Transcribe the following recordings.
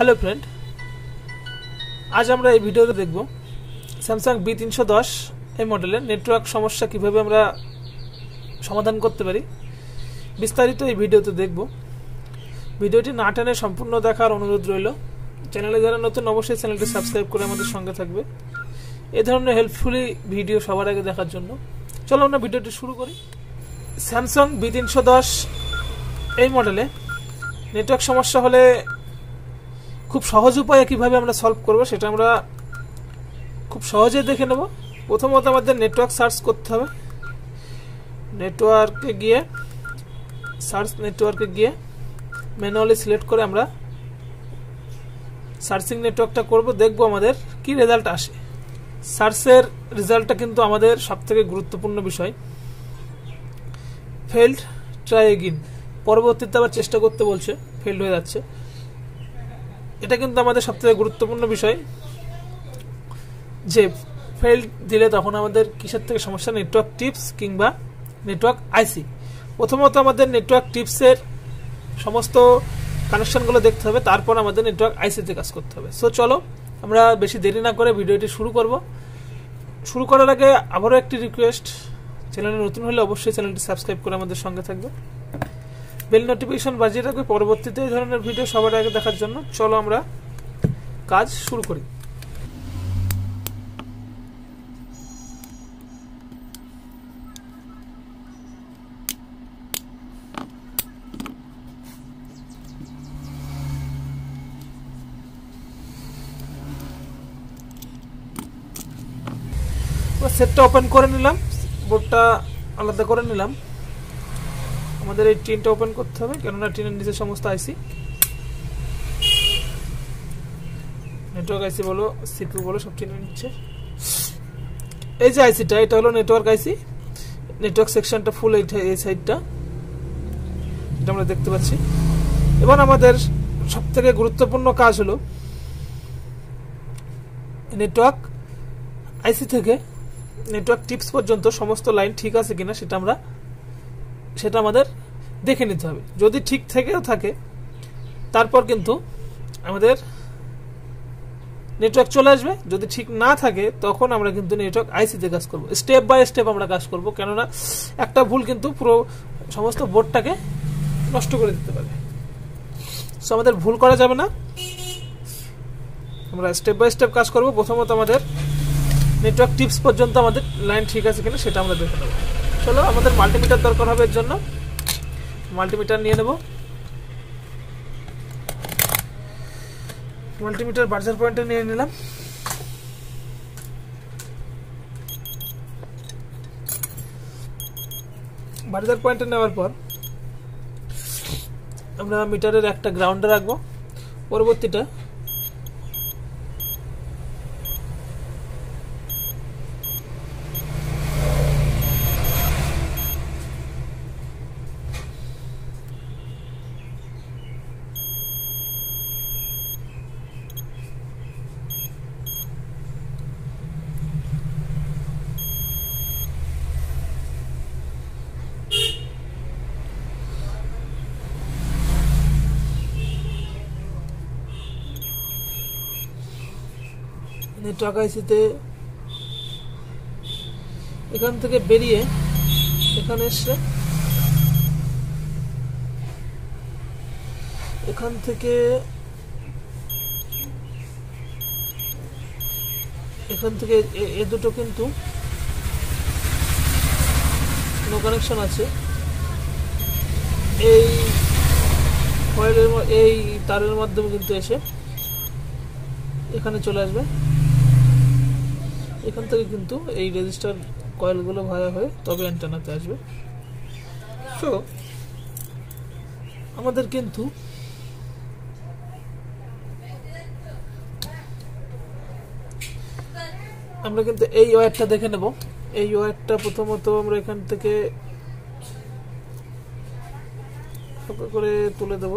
Hello friend, আজ আমরা এই ভিডিওতে দেখব স্যামসাং B310 এই মডেলের নেটওয়ার্ক সমস্যা কিভাবে আমরা সমাধান করতে পারি। বিস্তারিত এই ভিডিওতে দেখব। ভিডিওটি না টেনে সম্পূর্ণ দেখার অনুরোধ রইল। চ্যানেলে যারা নতুন অবশ্যই চ্যানেলটি সাবস্ক্রাইব করে আমাদের সঙ্গে থাকবে এই ধরনের হেল্পফুলি ভিডিও সবার আগে দেখার জন্য। চলো আমরা ভিডিওটি শুরু করি। স্যামসাং B310 এই মডেলে নেটওয়ার্ক সমস্যা হলে খুব সহজ উপায়ে কিভাবে আমরা সলভ করব সেটা আমরা খুব সহজে দেখে নেব। প্রথমত আমাদের নেটওয়ার্ক সার্চ করতে হবে। নেটওয়ার্কে গিয়ে ম্যানুয়ালি সিলেক্ট করে আমরা সার্চিং নেটওয়ার্কটা করব, দেখব আমাদের কি রেজাল্ট আসে। সার্চের রেজাল্টটা কিন্তু আমাদের সবথেকে গুরুত্বপূর্ণ বিষয়। ফেল্ড, ট্রাই এগেইন, পরবর্তীতে আবার চেষ্টা করতে বলছে, ফেল্ড হয়ে যাচ্ছে। এটা কিন্তু আমাদের সবথেকে গুরুত্বপূর্ণ বিষয় যে ফেল্ড দিলে তখন আমাদের কিসের থেকে সমস্যা, নেটওয়ার্ক টিপস কিংবা নেটওয়ার্ক আইসি। প্রথমত আমাদের নেটওয়ার্ক টিপসের সমস্ত কানেকশনগুলো দেখতে হবে, তারপর আমাদের নেটওয়ার্ক আইসিতে কাজ করতে হবে। সো চলো আমরা বেশি দেরি না করে ভিডিওটি শুরু করব। শুরু করার আগে আবারও একটি রিকোয়েস্ট, চ্যানেলে নতুন হলে অবশ্যই চ্যানেলটি সাবস্ক্রাইব করে আমাদের সঙ্গে থাকবে, বেল নোটিফিকেশন বাজিয়ে রাখবে পরবর্তীতে এই ধরনের ভিডিও সবার আগে দেখার জন্য। চলো আমরা কাজ শুরু করি। সেটটা ওপেন করে নিলাম, বোর্ডটা আলাদা করে নিলাম। আমাদের এই টিনটা ওপেন করতে হবে, কেননা টিনের নিচে সমস্ত আইসি, নেটওয়ার্ক আইসি বলো, সিপিইউ বলো, সব টিনের নিচে। এই যে আইসিটা, এটা হলো নেটওয়ার্ক আইসি। নেটওয়ার্ক সেকশনটা ফুল এই সাইডটা, এটা আমরা দেখতে পাচ্ছি। এবার আমাদের সবথেকে গুরুত্বপূর্ণ কাজ হলো নেটওয়ার্ক আইসি থেকে নেটওয়ার্ক টিপস পর্যন্ত সমস্ত লাইন ঠিক আছে কিনা সেটা আমাদের দেখে নিতে হবে। যদি ঠিক থেকেও থাকে তারপর কিন্তু আমাদের নেটওয়ার্ক চলে আসবে। যদি ঠিক না থাকে তখন আমরা কিন্তু নেটওয়ার্ক আইসিতে কাজ করব। স্টেপ বাই স্টেপ আমরা কাজ করব, কেননা একটা ভুল কিন্তু পুরো সমস্ত বোর্ডটাকে নষ্ট করে দিতে পারে। সো আমাদের ভুল করা যাবে না, আমরা স্টেপ বাই স্টেপ কাজ করব। প্রথমত আমাদের নেটওয়ার্ক টিপস পর্যন্ত আমাদের লাইন ঠিক আছে কিনা সেটা আমরা দেখে নেব। চলো, আমাদের মাল্টিমিটার দরকার হবে, এর জন্য মাল্টিমিটার নিয়ে নেব। মাল্টিমিটার বাজার পয়েন্টে নিয়ে নিলাম। বাজার পয়েন্টে নেওয়ার পর আমরা মিটারের একটা গ্রাউন্ডে রাখবো। পরবর্তীটা নেটওয়ার্ক আইসিতে এখান থেকে বেরিয়ে এখানে এসে এখান থেকে এ দুটো কিন্তু নো কানেকশন আছে। এই কয়েলের এই তারের মাধ্যমে কিন্তু এসে এখানে চলে আসবে। এখান থেকে কিন্তু এই রেজিস্টার কয়েলগুলো ভায়া হয়ে তবে অ্যান্টেনাতে আসবে। সো আমাদের কিন্তু এই ওয়্যারটা দেখে নেব। এই ওয়্যারটা প্রথমত আমরা এখান থেকে করে তুলে দেব।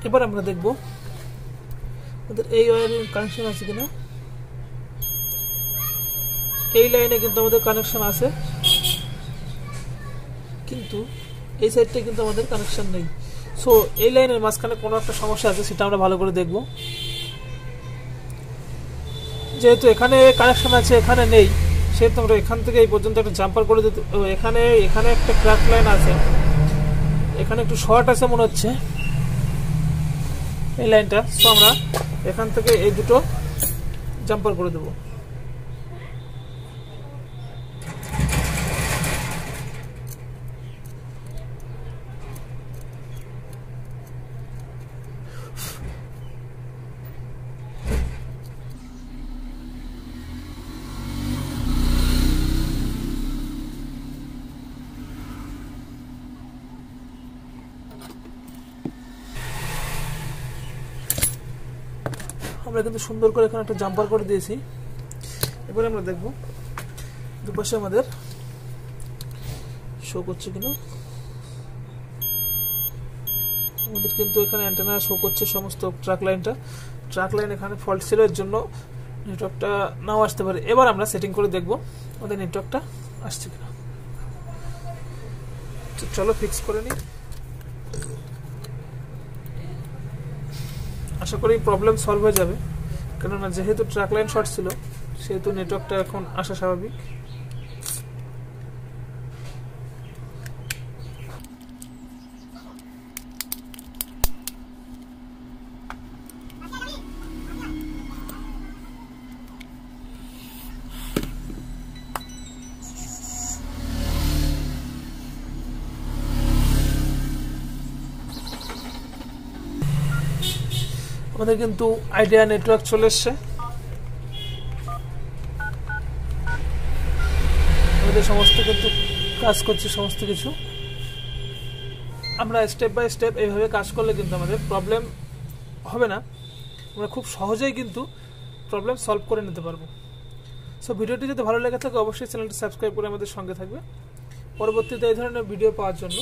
এবার আমরা দেখব আমাদের এই ওয়্যারের কানেকশন আছে কিনা। এই লাইনে কিন্তু আমাদের কানেকশন আছে, কিন্তু এই সাইডটা কিন্তু আমাদের কানেকশন নেই। সো এই লাইনের মাঝখানে কোনো একটা সমস্যা আছে, সেটা আমরা ভালো করে দেখব। যেহেতু এখানে কানেকশন আছে এখানে নেই, সেহেতু আমরা এখান থেকে এই পর্যন্ত একটা জাম্পার করে দিতে। এখানে এখানে একটা ক্র্যাক লাইন আছে, এখানে একটু শর্ট আছে মনে হচ্ছে এই লাইনটা। সো আমরা এখান থেকে এই দুটো জাম্পার করে দেবো। আমরা কিন্তু সুন্দর করে এখানে একটা জাম্পার করে দিয়েছি। এবারে আমরা দেখব দুপাশে আমাদের শো করছে কিনা। আমাদের কিন্তু এখানে অ্যান্টেনা শো করছে সমস্ত ট্রাক লাইন এখানে ফল্ট ছিল, এর জন্য নেটওয়ার্কটা নাও আসতে পারে। এবার আমরা সেটিং করে দেখব আমাদের নেটওয়ার্কটা আসছে কিনা। চলো ফিক্স করে নিই। আশা করি প্রবলেম সলভ হয়ে যাবে, কেননা যেহেতু ট্র্যাক লাইন শর্ট ছিল সেহেতু নেটওয়ার্কটা এখন আসা স্বাভাবিক। আমাদের কিন্তু আইডিয়া নেটওয়ার্ক চলে এসছে। আমাদের সমস্ত কিন্তু কাজ করছে সমস্ত কিছু। আমরা স্টেপ বাই স্টেপ এইভাবে কাজ করলে কিন্তু আমাদের প্রবলেম হবে না, আমরা খুব সহজেই কিন্তু প্রবলেম সলভ করে নিতে পারবো। সো ভিডিওটি যদি ভালো লেগে থাকে অবশ্যই চ্যানেলটি সাবস্ক্রাইব করে আমাদের সঙ্গে থাকবে পরবর্তীতে এই ধরনের ভিডিও পাওয়ার জন্য।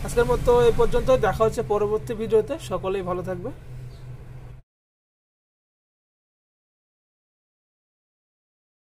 আজকের মতো এই পর্যন্ত, দেখা হচ্ছে পরবর্তী ভিডিওতে। সকলেই ভালো থাকবে।